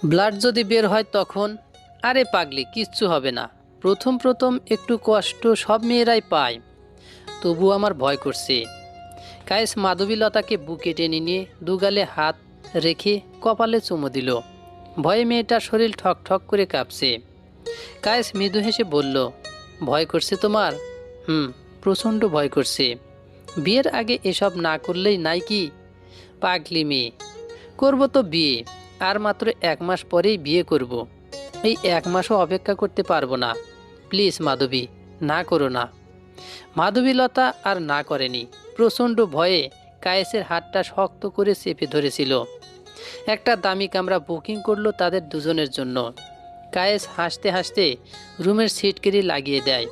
Blood যদি বের হয় তখন? আরে পাগলি, কিচ্ছু হবে না। প্রথম প্রথম একটু কষ্ট সব মেয়েরাই পায়, তবু আমার ভয় করছে। কায়েস মাধবীলতাকে বুকে টেনে নিয়ে দুগালে হাত রেখে কপালে চুমু দিল। ভয়ে মেয়েটার শরীর ঠক ঠক করে কাঁপছে। কায়েস মৃদু হেসে বলল, ভয় করছে তোমার? হুম, প্রচণ্ড ভয় করছে। বিয়ের আগে এসব না করলেই নাই কি? পাগলি মেয়ে, করব তো বিয়ে, আর মাত্র 1 মাস পরেই বিয়ে করব। এই 1 মাসও অপেক্ষা করতে পারবো না। প্লিজ মাধবী, না করো না। মাধবীলতা আর না করেনি। প্রচণ্ড ভয়ে কায়েসের হাতটা শক্ত করে চেপে ধরেছিল। একটা দামি কামরা বুকিং করলো তাদের দুজনের জন্য। কায়েস হাসতে হাসতে রুমের সিটকেরি লাগিয়ে দেয়।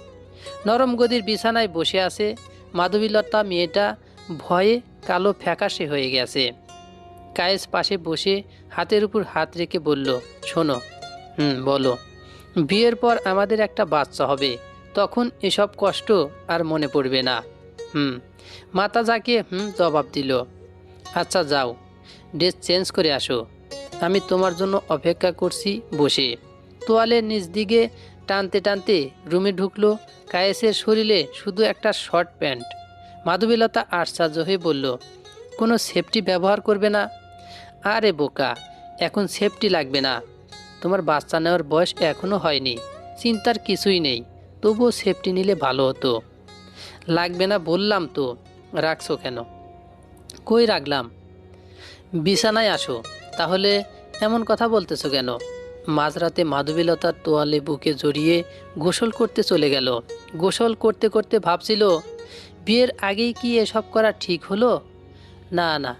নরম গদির বিছানায় বসে আছে মাধবীলতা। মেয়েটা ভয়ে কালো ফ্যাকাশে হয়ে গেছে। কায়েস পাশে বসে হাতের উপর হাত রেখে বলল, শোনো। বলো। বিয়ের পর আমাদের একটা বাচ্চা হবে, তখন এসব কষ্ট আর মনে পড়বে না। মাথা জাকিয়ে জবাব দিল। আচ্ছা যাও, ড্রেস চেঞ্জ করে আসো, আমি তোমার জন্য অপেক্ষা করছি বসে। তোয়ালের নিচ দিকে টানতে টানতে রুমে ঢুকলো। কায়েসের শরীরে শুধু একটা শর্ট প্যান্ট। মাধবীলতা আশ্চর্য হয়ে বলল, কোনো সেফটি ব্যবহার করবে না? আরে বোকা, এখন সেফটি লাগবে না। তোমার বাচ্চা নেওয়ার বয়স এখনও হয়নি, চিন্তার কিছুই নেই। তবুও সেফটি নিলে ভালো হতো। লাগবে না বললাম তো, রাখছো কেন? কই রাখলাম? বিছানায় আসো। তাহলে এমন কথা বলতেছো কেন? মাঝরাতে মাধবীলতার তোয়ালে বুকে জড়িয়ে গোসল করতে চলে গেল। গোসল করতে করতে ভাবছিল, বিয়ের আগেই কি এসব করা ঠিক হলো? না না,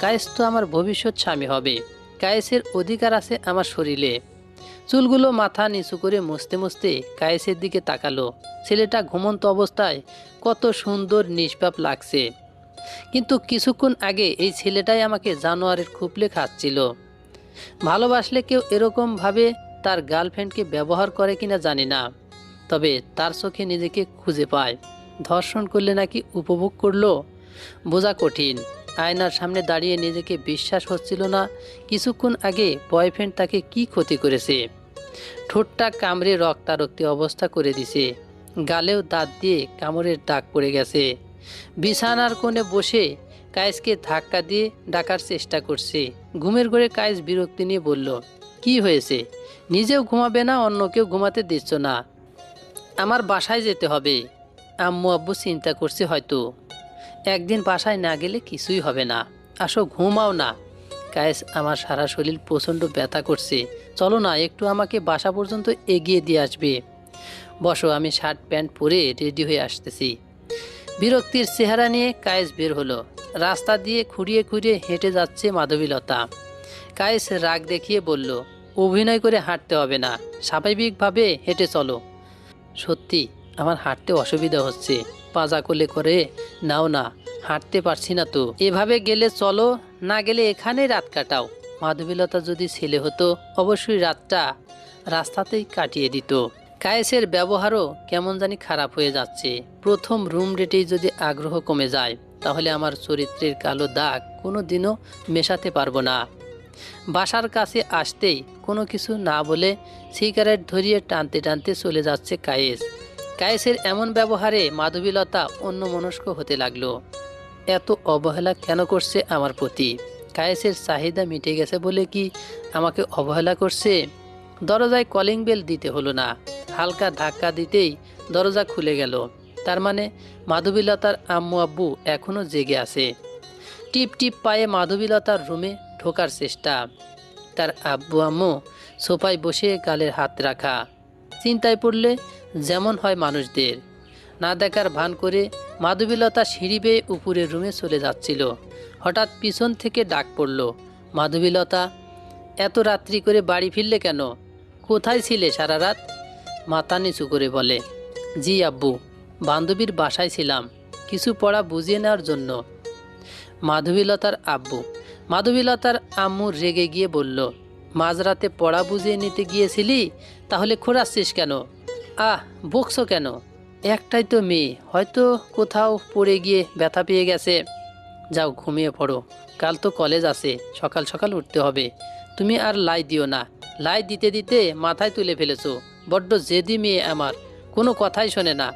কায়েস তো আমার ভবিষ্যৎ স্বামী হবে। কায়েসের অধিকার আছে আমার শরীরে। চুলগুলো মাথা নিচু করে মুছতে মুছতে কায়েসের দিকে তাকালো। ছেলেটা ঘুমন্ত অবস্থায় কত সুন্দর নিষ্পাপ লাগছে। কিন্তু কিছুক্ষণ আগে এই ছেলেটাই আমাকে জানোয়ারের খুপলে খাচ্ছিল। ভালোবাসলে কেউ এরকম ভাবে তার গার্লফ্রেন্ডকে ব্যবহার করে কিনা জানি না, তবে তার চোখে নিজেকে খুঁজে পায়। ধর্ষণ করলে নাকি উপভোগ করলো, বোঝা কঠিন। আয়নার সামনে দাঁড়িয়ে নিজেকে বিশ্বাস হচ্ছিল না কিছুক্ষণ আগে বয়ফ্রেন্ড তাকে কি ক্ষতি করেছে। ঠোঁটটা কামড়ে রক্তারক্তি অবস্থা করে দিছে। গালেও দাঁত দিয়ে কামড়ের দাগ পড়ে গেছে। বিছানার কোণে বসে কায়েসকে ধাক্কা দিয়ে ডাকার চেষ্টা করছে। ঘুমের ঘরে কায়েস বিরক্তি নিয়ে বলল, কি হয়েছে? নিজেও ঘুমাবে না, অন্যকেও ঘুমাতে দিচ্ছ না? আমার বাসায় যেতে হবে। আম্মু আব্বু চিন্তা করছে হয়তো। একদিন বাসায় না গেলে কিছুই হবে না। আসো, ঘুমাও না। কায়েস, আমার সারা শরীর প্রচণ্ড ব্যথা করছে। চলো না, একটু আমাকে বাসা পর্যন্ত এগিয়ে দিয়ে আসবে। বসো, আমি শার্ট প্যান্ট পরে রেডি হয়ে আসতেছি। বিরক্তির চেহারা নিয়ে কায়েস বের হলো। রাস্তা দিয়ে খুঁড়িয়ে খুঁড়িয়ে হেঁটে যাচ্ছে মাধবীলতা। কায়েস রাগ দেখিয়ে বলল, অভিনয় করে হাঁটতে হবে না, স্বাভাবিকভাবে হেঁটে চলো। সত্যি আমার হাঁটতে অসুবিধা হচ্ছে, পাজা কোলে করে নাও না, হাঁটতে পারছি না তো। এভাবে গেলে চলো, না গেলে এখানে রাত কাটাও। মাধবীলতা যদি ছেলে হতো অবশ্যই রাতটা রাস্তাতেই কাটিয়ে দিত। কায়েসের ব্যবহারও কেমন জানি খারাপ হয়ে যাচ্ছে। প্রথম রুম ডেটেই যদি আগ্রহ কমে যায়, তাহলে আমার চরিত্রের কালো দাগ কোনো দিনও মেশাতে পারবো না। বাসার কাছে আসতেই কোনো কিছু না বলে সিগারেট ধরিয়ে টানতে টানতে চলে যাচ্ছে কায়েস। কায়েসের এমন ব্যবহারে মাধবীলতা অন্যমনস্ক হতে লাগলো। এত অবহেলা কেন করছে আমার প্রতি? কায়েসের চাহিদা মিটে গেছে বলে কি আমাকে অবহেলা করছে? দরজায় কলিং বেল দিতে হলো না, হালকা ধাক্কা দিতেই দরজা খুলে গেল। তার মানে মাধবীলতার আম্মু আব্বু এখনও জেগে আছে। টিপ টিপ পায়ে মাধবীলতার রুমে ঢোকার চেষ্টা। তার আব্বু আম্মু সোফায় বসে গালের হাত রাখা। চিন্তায় পড়লে যেমন হয় মানুষদের। না দেখার ভান করে মাধবীলতা সিঁড়ি বেয়ে উপরের রুমে চলে যাচ্ছিল। হঠাৎ পিছন থেকে ডাক পড়ল, মাধবীলতা, এত রাত্রি করে বাড়ি ফিরলে কেন? কোথায় ছিলে সারা রাত? মাথা নিচু করে বলে, জি আব্বু, বান্ধবীর বাসায় ছিলাম, কিছু পড়া বুঝিয়ে নেওয়ার জন্য। মাধবীলতার আব্বু। মাধবীলতার আম্মু রেগে গিয়ে বলল, মাঝরাতে পড়া বুঝিয়ে নিতে গিয়েছিলি, তাহলে খোঁড়াচ্ছিস কেন? বকছো কেন? একটাই তো মেয়ে, হয়তো কোথাও পড়ে গিয়ে ব্যথা পেয়ে গেছে। যাও ঘুমিয়ে পড়ো, কাল তো কলেজ আছে, সকাল সকাল উঠতে হবে। তুমি আর লাই দিও না। লাই দিতে দিতে মাথায় তুলে ফেলেছো। বড্ড জেদি মেয়ে আমার, কোনো কথাই শোনে না।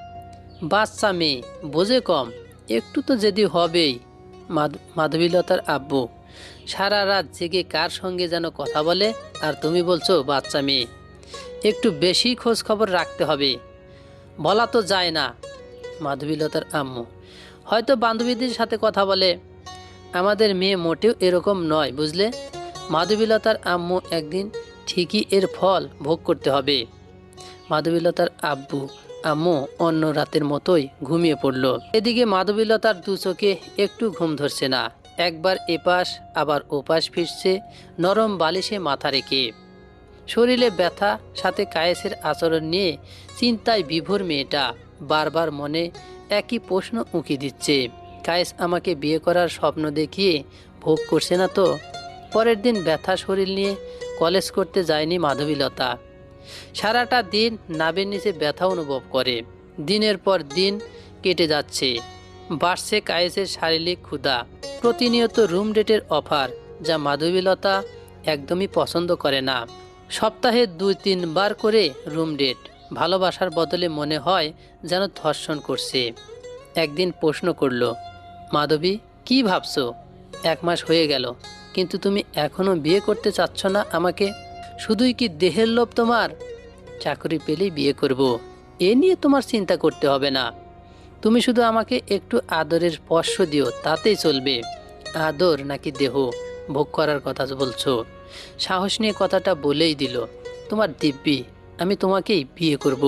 বাচ্চা মেয়ে, বোঝে কম, একটু তো জেদি হবেই। মাধবীলতার আব্বু সারা রাত জেগে কার সঙ্গে যেন কথা বলে, আর তুমি বলছো বাচ্চা মেয়ে। একটু বেশি খোঁজ খবর রাখতে হবে, বলা তো যায় না। মাধবীলতার আম্মু হয়তো বান্ধবীদের সাথে কথা বলে, আমাদের মেয়ে মোটেও এরকম নয়, বুঝলে। মাধবীলতার আম্মু একদিন ঠিকই এর ফল ভোগ করতে হবে। মাধবীলতার আম্মু অন্য রাতের মতোই ঘুমিয়ে পড়ল। এদিকে মাধবীলতার দু চোখে একটু ঘুম ধরছে না। একবার এপাশ আবার ওপাশ ফিরছে নরম বালিশে মাথা রেখে। শরীরে ব্যথা, সাথে কায়েসের আচরণ নিয়ে চিন্তায় বিভোর মেয়েটা। বারবার মনে একই প্রশ্ন উঁকি দিচ্ছে, কায়েস আমাকে বিয়ে করার স্বপ্ন দেখিয়ে ভোগ করছে না তো? পরের দিন ব্যথা শরীর নিয়ে কলেজ করতে যায়নি মাধবীলতা। সারাটা দিন নাভির নিচে ব্যথা অনুভব করে। দিনের পর দিন কেটে যাচ্ছে। বাড়ছে কায়েসের শারীরিক ক্ষুধা। প্রতিনিয়ত রুম ডেটের অফার, যা মাধবীলতা একদমই পছন্দ করে না। সপ্তাহে 2-3 বার করে রুম ডেট। ভালোবাসার বদলে মনে হয় যেন ধর্ষণ করছে। একদিন প্রশ্ন করল, মাধবী, কি ভাবছো? 1 মাস হয়ে গেল, কিন্তু তুমি এখনো বিয়ে করতে চাচ্ছ না আমাকে? শুধুই কি দেহের লোভ তোমার? চাকরি পেলেই বিয়ে করব, এ নিয়ে তোমার চিন্তা করতে হবে না। তুমি শুধু আমাকে একটু আদরের স্পর্শ দিও, তাতেই চলবে। আদর নাকি দেহ ভোগ করার কথা বলছো? সাহস নিয়ে কথাটা বলেই দিল, তোমার দিব্যি, আমি তোমাকেই বিয়ে করব।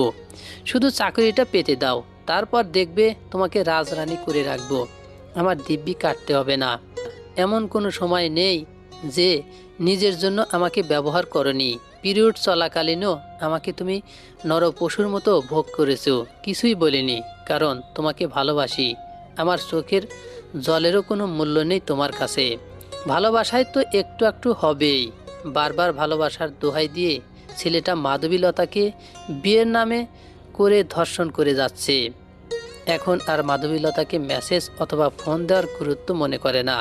শুধু চাকরিটা পেতে দাও, তারপর দেখবে তোমাকে রাজরানী করে রাখবো। আমার দিব্যি কাটতে হবে না। এমন কোনো সময় নেই যে নিজের জন্য আমাকে ব্যবহার করনি। পিরিয়ড চলাকালীনও আমাকে তুমি নরপশুর মতো ভোগ করেছো, কিছুই বলিনি, কারণ তোমাকে ভালোবাসি। আমার চোখের জলেরও কোনো মূল্য নেই তোমার কাছে। ভালোবাসায় তো একটু একটু হবেই। বারবার ভালোবাসার দোহাই দিয়ে ছেলেটা মাধবীলতাকে বিয়ের নামে করে ধর্ষণ করে যাচ্ছে। এখন আর মাধবীলতাকে মেসেজ অথবা ফোন দেওয়ার গুরুত্ব মনে করে না।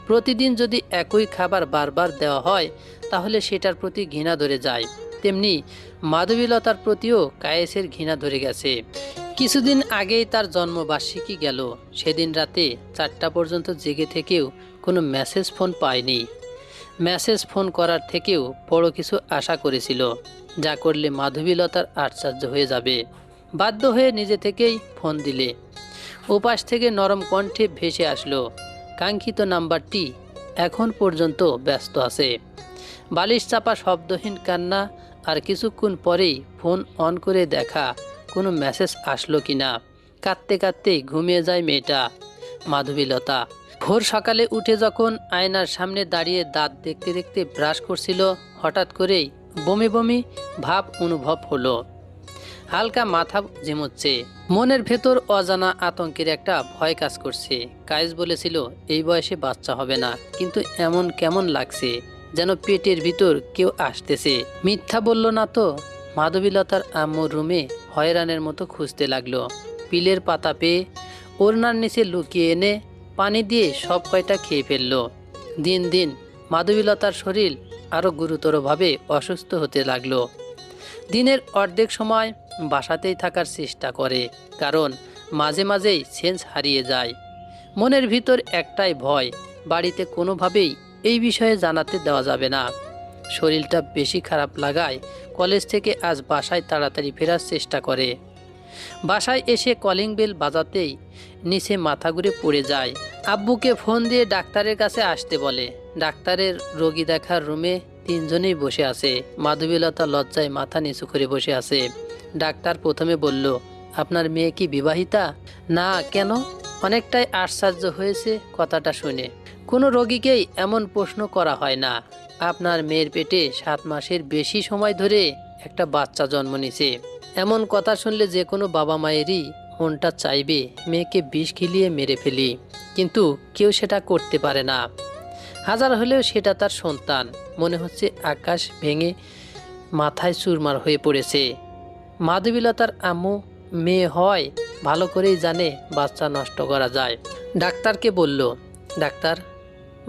প্রতিদিন যদি একই খাবার বারবার দেওয়া হয়, তাহলে সেটার প্রতি ঘৃণা ধরে যায়। তেমনি মাধবীলতার প্রতিও কায়েসের ঘৃণা ধরে গেছে। কিছুদিন আগেই তার জন্মবার্ষিকী গেল। সেদিন রাতে 4টা পর্যন্ত জেগে থেকেও কোনো মেসেজ ফোন পায়নি। মেসেজ ফোন করার থেকেও বড় কিছু আশা করেছিল, যা করলে মাধবীলতার আশ্চর্য হয়ে যাবে। বাধ্য হয়ে নিজে থেকেই ফোন দিলে। ওপাশ থেকে নরম কণ্ঠে ভেসে আসলো, কাঙ্ক্ষিত নাম্বারটি এখন পর্যন্ত ব্যস্ত আছে। বালিশ চাপা শব্দহীন কান্না, আর কিছুক্ষণ পরেই ফোন অন করে দেখা কোনো মেসেজ আসলো কিনা। কাঁদতে কাঁদতেই ঘুমিয়ে যায় মেয়েটা। মাধবীলতা ভোর সকালে উঠে যখন আয়নার সামনে দাঁড়িয়ে দাঁত দেখতে দেখতে ব্রাশ করছিল, হঠাৎ করেই বমি বমি ভাব অনুভব হলো। হালকা মাথা ঝিমুচ্ছে। মনের ভেতর অজানা আতঙ্কের একটা ভয় কাজ করছে। কায়েস বলেছিল এই বয়সে বাচ্চা হবে না, কিন্তু এমন কেমন লাগছে, যেন পেটের ভিতর কেউ আসতেছে। মিথ্যা বলল না তো? মাধবীলতার আম্মুর রুমে হয়রানের মতো খুঁজতে লাগলো। পিলের পাতা পেয়ে ওড়নার নিচে লুকিয়ে এনে পানি দিয়ে সব কয়টা খেয়ে ফেলল। দিন দিন মাধবীলতার শরীর আরও গুরুতরভাবে অসুস্থ হতে লাগলো। দিনের অর্ধেক সময় বাসাতেই থাকার চেষ্টা করে, কারণ মাঝে মাঝেই সেন্স হারিয়ে যায়। মনের ভিতর একটাই ভয়, বাড়িতে কোনোভাবেই এই বিষয়ে জানাতে দেওয়া যাবে না। শরীরটা বেশি খারাপ লাগায় কলেজ থেকে আজ বাসায় তাড়াতাড়ি ফেরার চেষ্টা করে। বাসায় এসে কলিং বেল বাজাতেই নিচে মাথা ঘুরে পড়ে যায়। আব্বুকে ফোন দিয়ে ডাক্তারের কাছে আসতে বলে। ডাক্তারের রোগী দেখার রুমে 3 জনেই বসে আছে। মাধবীলতা লজ্জায় মাথা নিচু করে বসে আছে। ডাক্তার প্রথমে বলল, আপনার মেয়ে কি বিবাহিতা? না, কেন? অনেকটাই আশ্চর্য হয়েছে কথাটা শুনে। কোনো রোগীকেই এমন প্রশ্ন করা হয় না। আপনার মেয়ের পেটে 7 মাসের বেশি সময় ধরে একটা বাচ্চা জন্ম নিছে। এমন কথা শুনলে যে কোনো বাবা মায়েরই মনটা চাইবে মেয়েকে বিষ খিলিয়ে মেরে ফেলি, কিন্তু কেউ সেটা করতে পারে না। হাজার হলেও সেটা তার সন্তান। মনে হচ্ছে আকাশ ভেঙে মাথায় চুরমার হয়ে পড়েছে। মাধবীলতার আম্মু মেয়ে হয় ভালো করেই জানে বাচ্চা নষ্ট করা যায়। ডাক্তারকে বলল, ডাক্তার,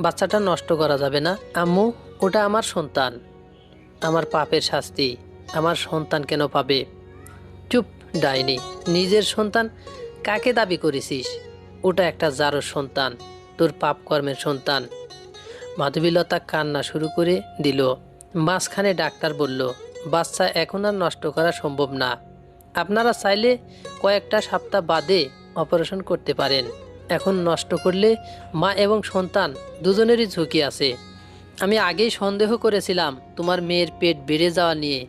বাচ্চাটা নষ্ট করা যাবে না। আম্মু ওটা আমার সন্তান, আমার পাপের শাস্তি আমার সন্তান কেন পাবে? চুপ ডাইনি, নিজের সন্তান কাকে দাবি করেছিস? ওটা একটা জারোর সন্তান, তোর পাপ কর্মের সন্তান। মাধবীলতা কান্না শুরু করে দিল। মাঝখানে ডাক্তার বলল, বাচ্চা এখন আর নষ্ট করা সম্ভব না, আপনারা চাইলে কয়েকটা সপ্তাহ বাদে অপারেশন করতে পারেন। এখন নষ্ট করলে মা এবং সন্তান দুজনেরই ঝুঁকি আছে। আমি আগেই সন্দেহ করেছিলাম তোমার মেয়ের পেট বেড়ে যাওয়া নিয়ে।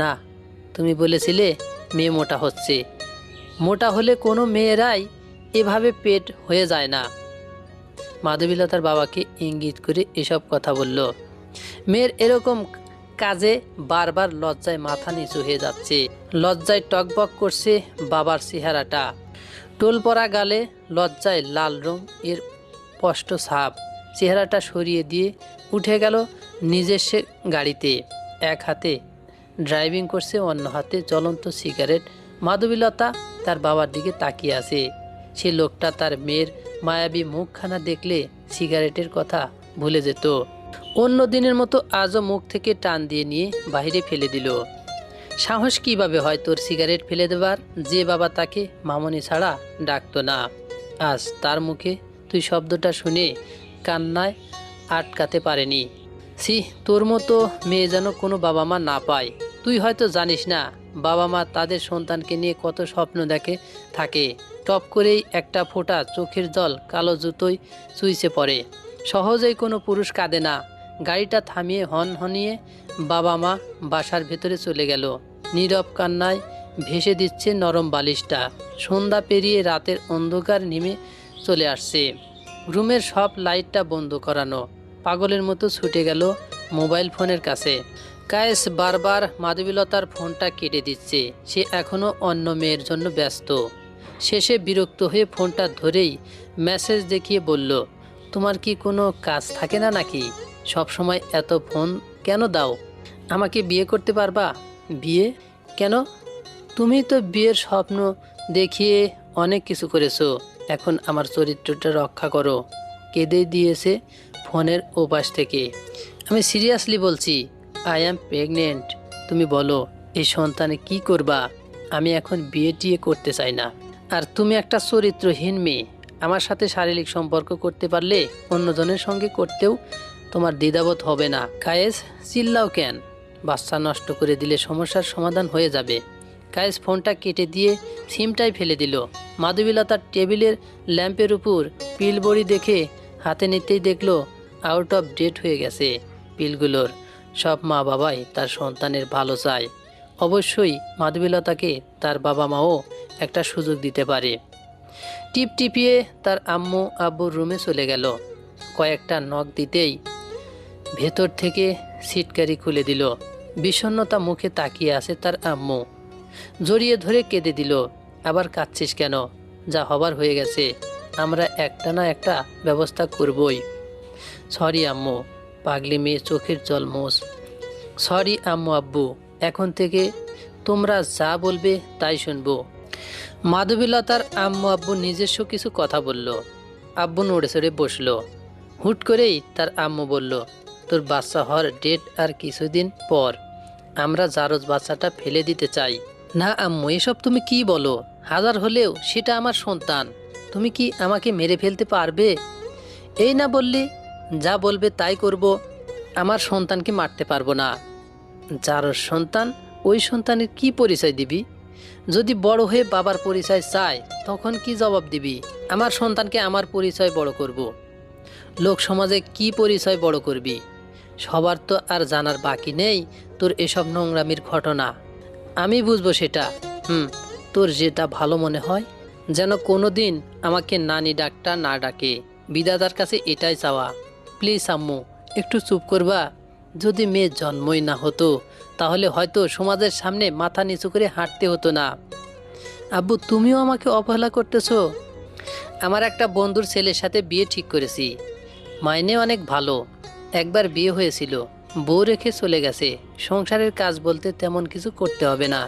না, তুমি বলেছিলে মেয়ে মোটা হচ্ছে। মোটা হলে কোনো মেয়েরাই এভাবে পেট হয়ে যায় না। মাধবীলতার বাবাকে ইঙ্গিত করে এসব কথা বলল। মেয়ের এরকম কাজে বারবার লজ্জায় মাথা নিচু হয়ে যাচ্ছে। লজ্জায় টকবক করছে বাবার চেহারাটা। টোল পরা গালে লজ্জায় লাল রং এর স্পষ্ট ছাপ। চেহারাটা সরিয়ে দিয়ে উঠে গেল নিজস্ব গাড়িতে। এক হাতে ড্রাইভিং করছে, অন্য হাতে জ্বলন্ত সিগারেট। মাধবীলতা তার বাবার দিকে তাকিয়ে আছে। সে লোকটা তার মেয়ের মায়াবী মুখখানা দেখলে সিগারেটের কথা ভুলে যেত। অন্য দিনের মতো আজও মুখ থেকে টান দিয়ে নিয়ে বাইরে ফেলে দিল। সাহস কিভাবে হয় তোর সিগারেট ফেলে দেবার? যে বাবা তাকে মামনি ছাড়া ডাকতো না, আজ তার মুখে তুই শব্দটা শুনে কান্নায় আটকাতে পারেনি। ছি, তোর মতো মেয়ে যেন কোনো বাবা মা না পায়। তুই হয়তো জানিস না, বাবা মা তাদের সন্তানকে নিয়ে কত স্বপ্ন দেখে থাকে। টপ করেই একটা ফোঁটা চোখের জল কালো জুতোয় চুইছে পড়ে। সহজেই কোনো পুরুষ কাঁদে না। গাড়িটা থামিয়ে হনহনিয়ে বাবা মা বাসার ভেতরে চলে গেল। নীরব কান্নায় ভেসে দিচ্ছে নরম বালিশটা। সন্ধ্যা পেরিয়ে রাতের অন্ধকার নেমে চলে আসছে। রুমের সব লাইটটা বন্ধ করানো। পাগলের মতো ছুটে গেল মোবাইল ফোনের কাছে। কায়েস বারবার মাধবীলতার ফোনটা কেটে দিচ্ছে। সে এখনও অন্য মেয়ের জন্য ব্যস্ত। শেষে বিরক্ত হয়ে ফোনটা ধরেই মেসেজ দেখিয়ে বলল, তোমার কি কোনো কাজ থাকে না নাকি? সব সময় এত ফোন কেন দাও? আমাকে বিয়ে করতে পারবা? বিয়ে কেন? তুমি তো বিয়ের স্বপ্ন দেখিয়ে অনেক কিছু করেছো। এখন আমার চরিত্রটা রক্ষা করো। কেঁদে দিয়েছে ফোনের ওপাশ থেকে। আমি সিরিয়াসলি বলছি, আই অ্যাম প্রেগনেন্ট। তুমি বলো এই সন্তানে কি করবা? আমি এখন বিয়ে টিয়ে করতে চাই না। আর তুমি একটা চরিত্রহীন মেয়ে। আমার সাথে শারীরিক সম্পর্ক করতে পারলে অন্যজনের সঙ্গে করতেও তোমার দ্বিধাবোধ হবে না। কায়েস, চিল্লাও কেন? বাচ্চা নষ্ট করে দিলে সমস্যার সমাধান হয়ে যাবে। কায়েস ফোনটা কেটে দিয়ে সিমটাই ফেলে দিল। মাধবীলতার টেবিলের ল্যাম্পের উপর পিল বড়ি দেখে হাতে নিতেই দেখলো আউট অফ ডেট হয়ে গেছে পিলগুলোর। সব মা বাবাই তার সন্তানের ভালো চায়। অবশ্যই মাধবীলতাকে তার বাবা মাও একটা সুযোগ দিতে পারে। টিপ টিপিয়ে তার আম্মু আব্বুর রুমে চলে গেল। কয়েকটা নখ দিতেই ভেতর থেকে সিটকারি খুলে দিল। বিষণ্ণতা মুখে তাকিয়ে আছে তার আম্মু। জড়িয়ে ধরে কেঁদে দিল। আবার কাঁদছিস কেন? যা হবার হয়ে গেছে, আমরা একটা না একটা ব্যবস্থা করবই। সরি আম্মু। পাগলি মেয়ে চোখের জল মোছ। সরি আম্মু আব্বু, এখন থেকে তোমরা যা বলবে তাই শুনবো। মাধবীলতার আম্মু আব্বু নিজস্ব কিছু কথা বলল। আব্বু নড়ে চড়ে বসলো। হুট করেই তার আম্মু বলল, তোর বাচ্চা হওয়ার ডেট আর কিছুদিন পর। আমরা জারজ বাচ্চাটা ফেলে দিতে চাই। না আম্মু, এসব তুমি কি বলো? হাজার হলেও সেটা আমার সন্তান। তুমি কি আমাকে মেরে ফেলতে পারবে? এই না বললি যা বলবে তাই করব। আমার সন্তানকে মারতে পারবো না। জারজ সন্তান, ওই সন্তানের কি পরিচয় দিবি? যদি বড় হয়ে বাবার পরিচয় চায় তখন কি জবাব দিবি? আমার সন্তানকে আমার পরিচয় বড় করব। লোক সমাজে কি পরিচয় বড় করবি? সবার তো আর জানার বাকি নেই তোর এসব নোংরামির ঘটনা। আমি বুঝবো সেটা। তোর যেটা ভালো মনে হয়। যেন কোনো দিন আমাকে নানি ডাকটা না ডাকে। বিধাতার কাছে এটাই চাওয়া। প্লিজ আম্মু, একটু চুপ করবা? যদি মেয়ে জন্মই না হতো তাহলে হয়তো সমাজের সামনে মাথা নিচু করে হাঁটতে হতো না। আব্বু, তুমিও আমাকে অবহেলা করতেছো। আমার একটা বন্ধুর ছেলের সাথে বিয়ে ঠিক করেছি। মাইনে অনেক ভালো। একবার বিয়ে হয়েছিল, বউ রেখে চলে গেছে। সংসারের কাজ বলতে তেমন কিছু করতে হবে না,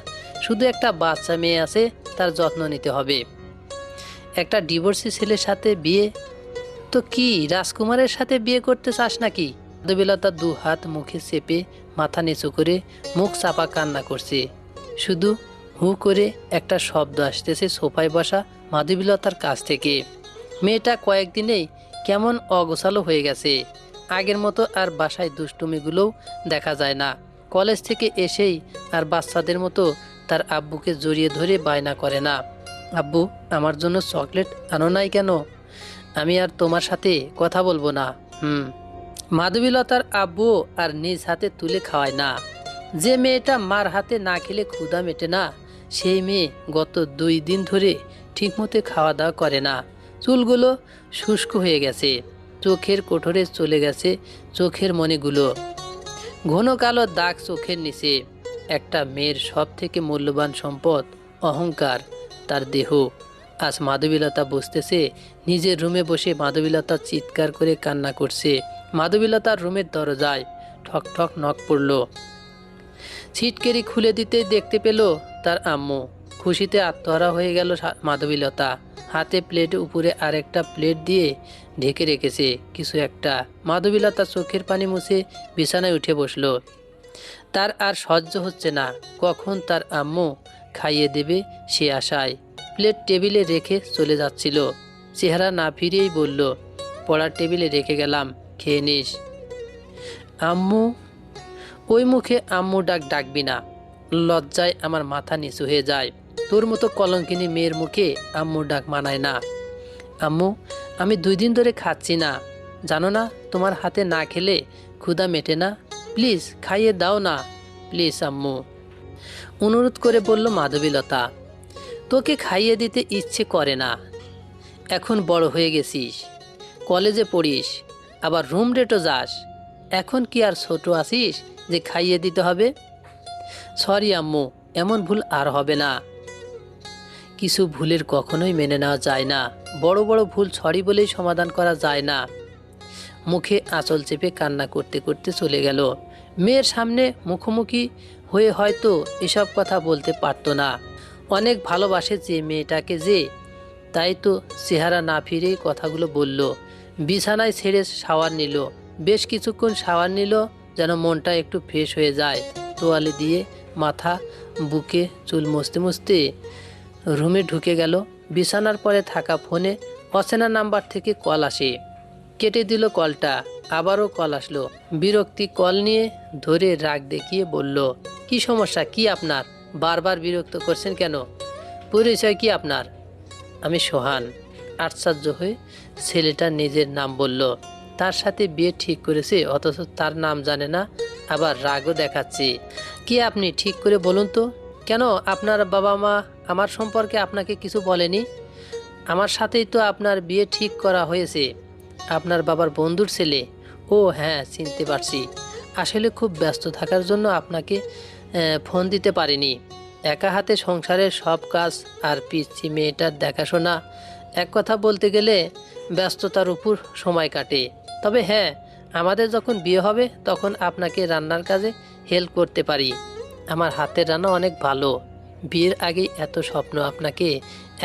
শুধু একটা বাচ্চা মেয়ে আছে, তার যত্ন নিতে হবে। একটা ডিভোর্সি ছেলের সাথে বিয়ে? তো কি রাজকুমারের সাথে বিয়ে করতে চাস নাকি? মাধবীলতা দু হাত মুখে চেপে মাথা নিচু করে মুখ চাপা কান্না করছে। শুধু হু করে একটা শব্দ আসতেছে সোফায় বসা মাধবীলতার কাছ থেকে। মেয়েটা কয়েকদিনেই কেমন অগোছালো হয়ে গেছে। আগের মতো আর বাসায় দুষ্টুমিগুলোও দেখা যায় না। কলেজ থেকে এসেই আর বাচ্চাদের মতো তার আব্বুকে জড়িয়ে ধরে বায়না করে না, আব্বু আমার জন্য চকলেট আনো নাই কেন, আমি আর তোমার সাথে কথা বলবো না। মাধবীলতার আব্বু আর নিজ হাতে তুলে খাওয়ায় না। যে মেয়েটা মার হাতে না খেলে ক্ষুধা মেটে না, সেই মেয়ে গত 2 দিন ধরে ঠিকমতো খাওয়া দাওয়া করে না। চুলগুলো শুষ্ক হয়ে গেছে, চোখের কোঠরে চলে গেছে চোখের মণিগুলো, ঘন কালো দাগ চোখের নিচে। একটা মেয়ের সব থেকে মূল্যবান সম্পদ অহংকার, তার দেহ। আজ মাধবীলতা বুঝতেছে, নিজের রুমে বসে মাধবীলতা চিৎকার করে কান্না করছে। মাধবীলতার রুমের দরজায় ঠক ঠক নক পড়ল। ছিটকেরি খুলে দিতেই দেখতে পেল তার আম্মু। খুশিতে আত্মহারা হয়ে গেল মাধবীলতা। হাতে প্লেট উপরে আরেকটা প্লেট দিয়ে ঢেকে রেখেছে কিছু একটা। মাধবীলতা চোখের পানি মুছে বিছানায় উঠে বসল। তার আর সহ্য হচ্ছে না, কখন তার আম্মু খাইয়ে দেবে সে আশায়। প্লেট টেবিলে রেখে চলে যাচ্ছিল, চেহারা না ফিরেই বলল, পড়ার টেবিলে রেখে গেলাম, খেয়ে নিস। আম্মু? ওই মুখে আম্মু ডাকবি না, লজ্জায় আমার মাথা নিচু হয়ে যায়। তোর মতো কলঙ্কিনী মেয়ের মুখে আম্মু ডাক মানায় না। আম্মু, আমি 2 দিন ধরে খাচ্ছি না, জানো না তোমার হাতে না খেলে ক্ষুধা মেটে না, প্লিজ খাইয়ে দাও না, প্লিজ আম্মু, অনুরোধ করে বলল মাধবীলতা। তোকে খাইয়ে দিতে ইচ্ছে করে না, এখন বড় হয়ে গেছিস, কলেজে পড়িস, আবার রুম ডেটও যাস, এখন কি আর ছোট আছিস যে খাইয়ে দিতে হবে? সরি আম্মু, এমন ভুল আর হবে না। কিছু ভুলের কখনোই মেনে নেওয়া যায় না, বড় বড় ভুল সরি বলেই সমাধান করা যায় না। মুখে আঁচল চেপে কান্না করতে করতে চলে গেল। মেয়ের সামনে মুখোমুখি হয়ে হয়তো এসব কথা বলতে পারতো না। অনেক ভালোবাসে যে মেয়েটাকে, যে তাই তো চেহারা না ফিরেই কথাগুলো বলল। বিছানায় ছেড়ে শাওয়ার নিল, বেশ কিছুক্ষণ শাওয়ার নিল যেন মনটা একটু ফ্রেশ হয়ে যায়। তোয়ালে দিয়ে মাথা বুকে চুল মুছতে মুছতে রুমে ঢুকে গেল। বিছানার পরে থাকা ফোনে অচেনা নাম্বার থেকে কল আসে, কেটে দিল কলটা। আবারও কল আসলো, বিরক্তি কল নিয়ে ধরে রাগ দেখিয়ে বলল, কি সমস্যা, কি আপনার, বারবার বিরক্ত করছেন কেন, পরিচয় কি আপনার? আমি সোহান। আশ্চর্য হয়ে ছেলেটা নিজের নাম বলল। তার সাথে বিয়ে ঠিক করেছে অথচ তার নাম জানে না, আবার রাগও দেখাচ্ছে। কি আপনি ঠিক করে বলুন তো, কেন আপনার বাবা মা আমার সম্পর্কে আপনাকে কিছু বলেনি? আমার সাথেই তো আপনার বিয়ে ঠিক করা হয়েছে, আপনার বাবার বন্ধুর ছেলে। ও হ্যাঁ, চিনতে পারছি, আসলে খুব ব্যস্ত থাকার জন্য আপনাকে ফোন দিতে পারিনি। একা হাতে সংসারের সব কাজ আর পিচ্ছি মেয়েটার দেখাশোনা, এক কথা বলতে গেলে ব্যস্ততার উপর সময় কাটে। তবে হ্যাঁ, আমাদের যখন বিয়ে হবে তখন আপনাকে রান্নার কাজে হেল্প করতে পারি, আমার হাতের রান্না অনেক ভালো। বিয়ের আগেই এত স্বপ্ন আপনাকে,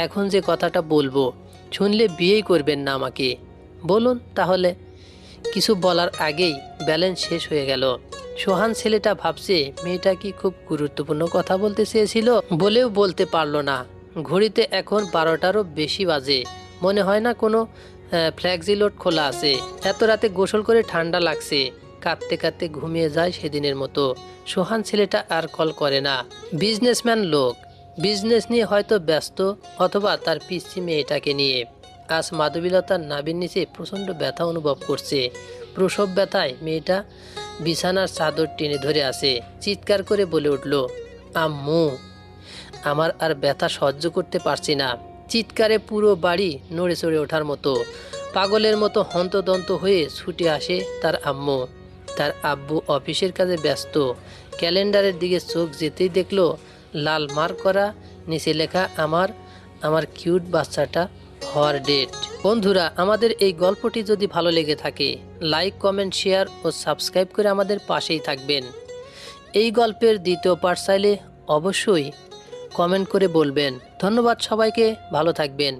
এখন যে কথাটা বলবো শুনলে বিয়েই করবেন না আমাকে, বলুন তাহলে। কিছু বলার আগেই ব্যালেন্স শেষ হয়ে গেল। সোহান ছেলেটা ভাবছে মেয়েটা কি খুব গুরুত্বপূর্ণ কথা বলতে চেয়েছিল, বলেও বলতে পারলো না। ঘড়িতে এখন 12টারও বেশি বাজে, মনে হয় না কোনো ফ্ল্যাক্সি লোড খোলা আছে। এত রাতে গোসল করে ঠান্ডা লাগছে, কাঁদতে কাঁদতে ঘুমিয়ে যায় সেদিনের মতো। সোহান ছেলেটা আর কল করে না। বিজনেসম্যান লোক, বিজনেস নিয়ে হয়তো ব্যস্ত, অথবা তার পিচ্ছি মেয়েটাকে নিয়ে। আজ মাধবীলতার নাভির নিচে প্রচণ্ড ব্যথা অনুভব করছে। প্রসব ব্যথায় মেয়েটা বিছানার চাদর টেনে ধরে আছে, চিৎকার করে বলে উঠল, আম্মু, আমার আর ব্যথা সহ্য করতে পারছি না। চিৎকারে পুরো বাড়ি নড়ে চড়ে ওঠার মতো। পাগলের মতো হন্তদন্ত হয়ে ছুটে আসে তার আম্মু। তার আব্বু অফিসের কাজে ব্যস্ত, ক্যালেন্ডারের দিকে চোখ যেতেই দেখলো লাল মার্ক করা, নিচে লেখা আমার কিউট বাচ্চাটা হওয়ার ডেট। বন্ধুরা, আমাদের এই গল্পটি যদি ভালো লেগে থাকে, লাইক, কমেন্ট, শেয়ার ও সাবস্ক্রাইব করে আমাদের পাশেই থাকবেন। এই গল্পের দ্বিতীয় পার্ট চাইলে অবশ্যই কমেন্ট করে বলবেন। ধন্যবাদ সবাইকে, ভালো থাকবেন।